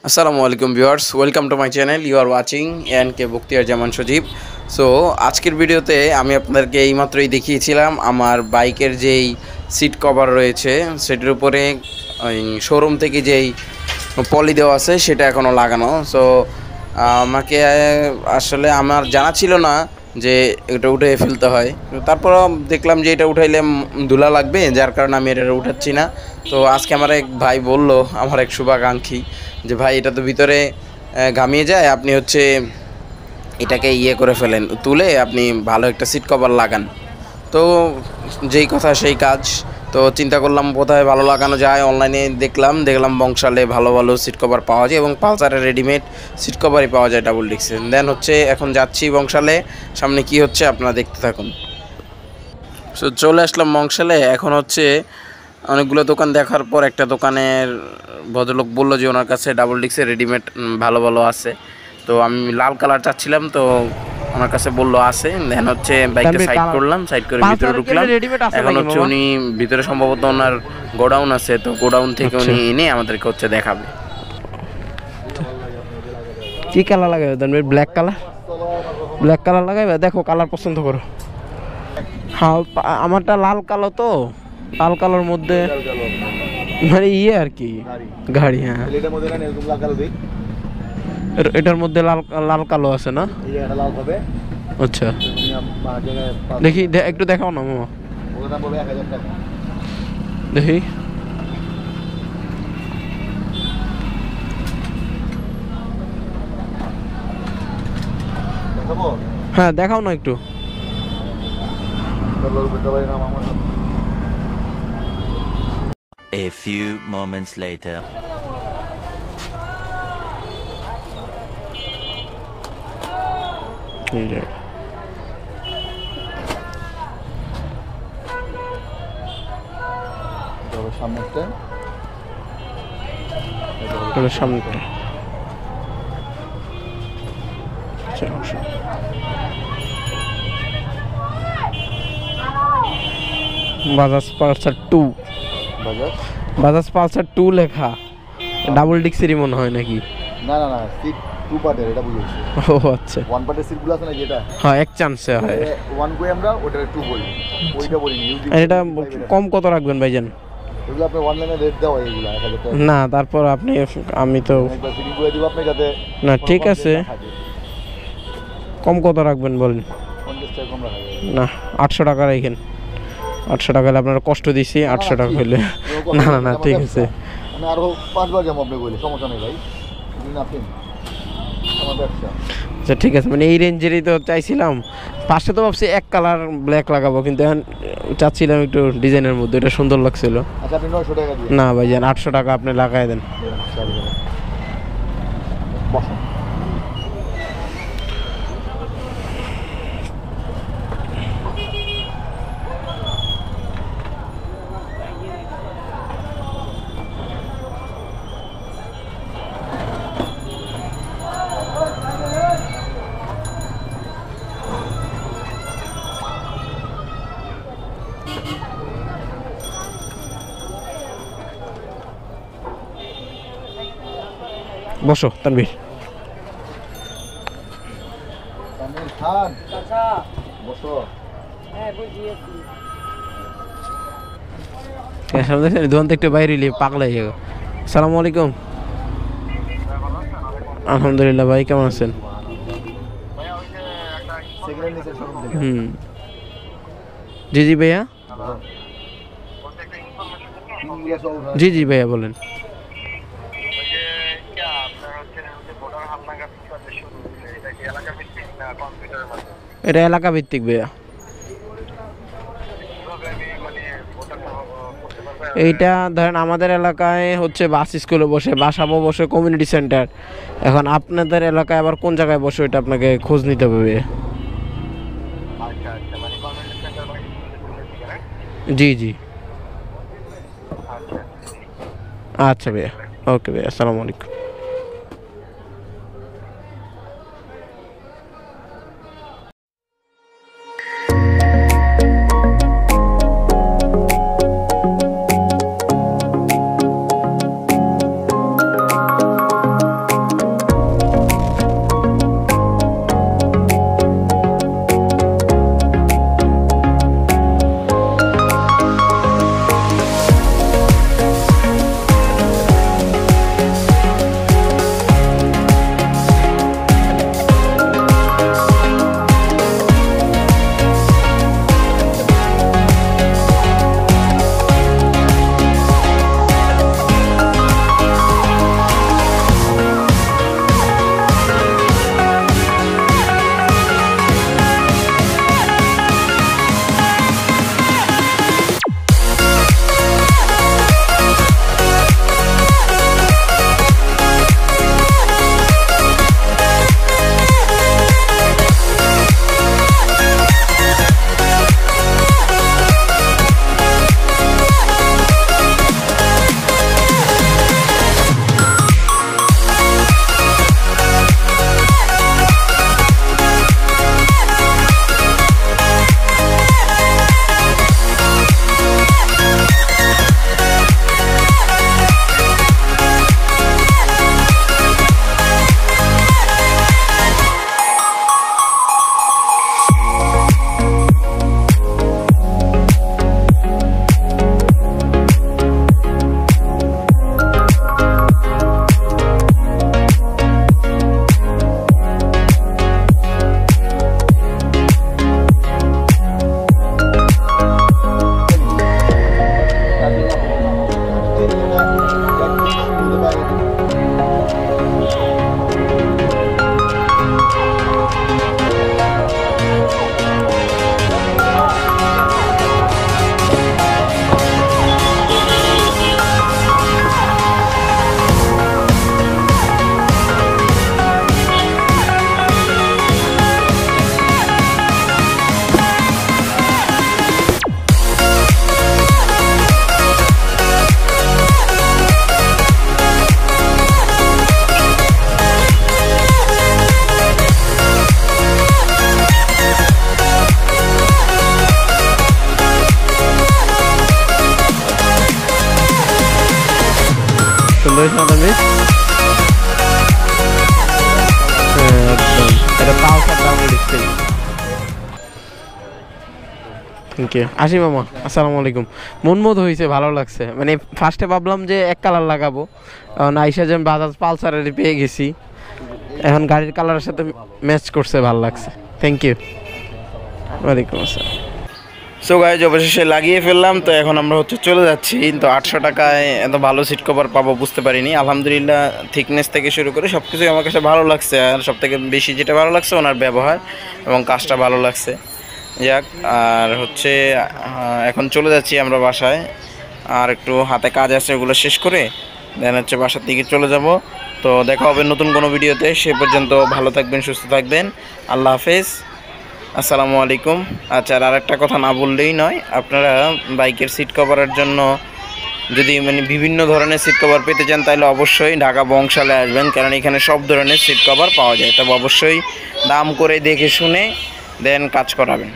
আসসালামু আলাইকুম viewers, welcome to my channel. You are watching NK Bakhtiar Zaman Sajib. So আজকের ভিডিওতে আমি আপনাদেরকে এইমাত্রই দেখিয়েছিলাম আমার বাইকের যেই সিট কভার রয়েছে সেটির উপরে শোরুম থেকে যেই পলি দেওয়া আছে সেটা এখনও লাগানো। সো আমাকে আসলে আমার জানা ছিল না যে এটা উঠে ফেলতে হয়। তারপর দেখলাম যে এটা উঠাইলে ধুলা লাগবে, যার কারণে আমি এটা উঠাচ্ছি না। তো আজকে আমার এক ভাই বলল, আমার এক শুভাকাঙ্ক্ষী, যে ভাই এটা তো ভিতরে ঘামিয়ে যায়, আপনি হচ্ছে এটাকে করে ফেলেন, তুলে আপনি ভালো একটা সিট কভার লাগান। তো যেই কথা সেই কাজ। তো চিন্তা করলাম কোথায় ভালো লাগানো যায়, অনলাইনে দেখলাম বংশালে ভালো ভালো সিট কভার পাওয়া যায় এবং পালসারের রেডিমেড সিট কভারই পাওয়া যায় ডাবল ডিক্সে। দেন হচ্ছে এখন যাচ্ছি বংশালে, সামনে কি হচ্ছে আপনারা দেখতে থাকুন। সো চলে আসলাম বংশালে। এখন হচ্ছে অনেকগুলো দোকান দেখার পর একটা দোকানের ভদ্রলোক বললো যে ওনার কাছে ডাবল ডিক্সের রেডিমেড ভালো ভালো আছে। তো আমি লাল কালার চাচ্ছিলাম, তো ওনার কাছে বললো আছে। দেন হচ্ছে বাইকটা সাইড করলাম, সাইড করে ভিতরে ঢুকলাম। এখন হচ্ছে উনি ভিতরে সম্ভবত ওনার গোডাউন আছে, তো গোডাউন থেকে উনি এনে আমাদেরকে হচ্ছে দেখাবে। কি কালার লাগাবে? ব্ল্যাক কালার, ব্ল্যাক কালার লাগাবে। দেখো কালার পছন্দ করো। হ্যাঁ, আমারটা লাল কালো, তো লাল কালোর মধ্যে মানে আর কি গাড়ি। হ্যাঁ, এটার মধ্যে লাল লাল কালো আছে না? আচ্ছা, দেখি একটু দেখাও না মামা, দেখি। হ্যাঁ দেখাও না একটু। A few moments later. সামনেটা বাজাজ পালসার 2, বাজাজ পালসার 2 লেখা। ডাবল ডিক্সেরই মনে হয় নাকি? না না না, সিট 2 পার্টের, এটা বুঝেছি। ও আচ্ছা, 1 পার্টের সিটগুলো আছে না, যেটা হ্যাঁ এক চান্সে হয়। 1 কই আমরা ওটা 2 বলি, ওইটা বলিনি। এটা কম কত রাখবেন ভাইজান? এগুলো আপনি অনলাইনে রেট দেওয়া, এগুলো 1000 টাকা না। তারপর আপনি, আমি তো একবার ফিটিং করে দিব আপনি, যাতে না। ঠিক আছে, কম কত রাখবেন বলেন? 50 টাকা কম রাখা যাবে না, 800 টাকা রাখেন। 800 টাকা হলে আপনারা কষ্ট দিছি, 800 টাকা হইলে না না না, ঠিক আছে। আমি আরো 5 বার যাবো আপনি বলে, সমস্যা নেই ভাই, আপনি আমার ব্যবসা। আচ্ছা ঠিক আছে, মানে এই রেঞ্জেরই তো চাইছিলাম। পাশে তো ভাবছি এক কালার ব্ল্যাক লাগাবো, কিন্তু এখন চাচ্ছিলাম একটু ডিজাইনের মধ্যে, এটা সুন্দর লাগছিল। আচ্ছা, আপনি 900 টাকা দিন। না ভাইজান, 800 টাকা আপনি লাগাই দেন। বসুন। বসো তানভীর। দোকান থেকে একটু বাইরে পাগলা হয়ে যাবে। সালামু আলাইকুম। আলহামদুলিল্লাহ, ভাই কেমন আছেন? জি জি ভাইয়া, জি জি ভাইয়া বলেন। এটা এলাকা ভিত্তিক ভাইয়া। এইটা ধরেন আমাদের এলাকায় হচ্ছে বাস স্কুলে বসে, বাসাবো বসে, কমিউনিটি সেন্টার। এখন আপনাদের এলাকায় আবার কোন জায়গায় বসে ওইটা আপনাকে খোঁজ নিতে হবে। জি জি, আচ্ছা ভাইয়া, ওকে ভাইয়া, আসসালামু আলাইকুম। হয়েছে না তানভীর? একদম এটা পালসার ডাউনের ডিসপ্লে। Thank you. আসি মামা, আসসালামু আলাইকুম। মন মতো হয়েছে, ভালো লাগছে। মানে ফার্স্টে ভাবলাম যে এক কালার লাগাবো, কারণ আইসা যে আমি বাজাজ পালসারের পেয়ে গেছি, এখন গাড়ির কালারের সাথে ম্যাচ করছে, ভালো লাগছে। Thank you. ওয়ালাইকুম আসসালাম। সো গাইজ অবশেষে লাগিয়ে ফেললাম। তো এখন আমরা চলে যাচ্ছি। তো 800 টাকায় এত ভালো সিট কভার পাবো বুঝতে পারিনি। আলহামদুলিল্লাহ থিকনেস থেকে শুরু করে সব কিছুই আমার কাছে ভালো লাগছে। আর সব থেকে বেশি যেটা ভালো লাগছে ওনার ব্যবহার এবং কাজটা ভালো লাগছে। যাক, আর এখন চলে যাচ্ছি আমরা বাসায়। আর একটু হাতে কাজ আছে, ওগুলো শেষ করে দেন বাসার দিকে চলে যাব। তো দেখা হবে নতুন কোনো ভিডিওতে। সে পর্যন্ত ভালো থাকবেন, সুস্থ থাকবেন। আল্লাহ হাফেজ, আসসালামু আলাইকুম। আচ্ছা, আর আরেকটা কথা না বললেই নয়, আপনারা বাইকের সিট কভারের জন্য যদি বিভিন্ন ধরনের সিট কভার পেতে চান তাহলে অবশ্যই ঢাকা বংশালে আসবেন, কারণ এখানে সব ধরনের সিট কভার পাওয়া যায়। তবে অবশ্যই দাম করে দেখে শুনে দেন কাজ করাবেন।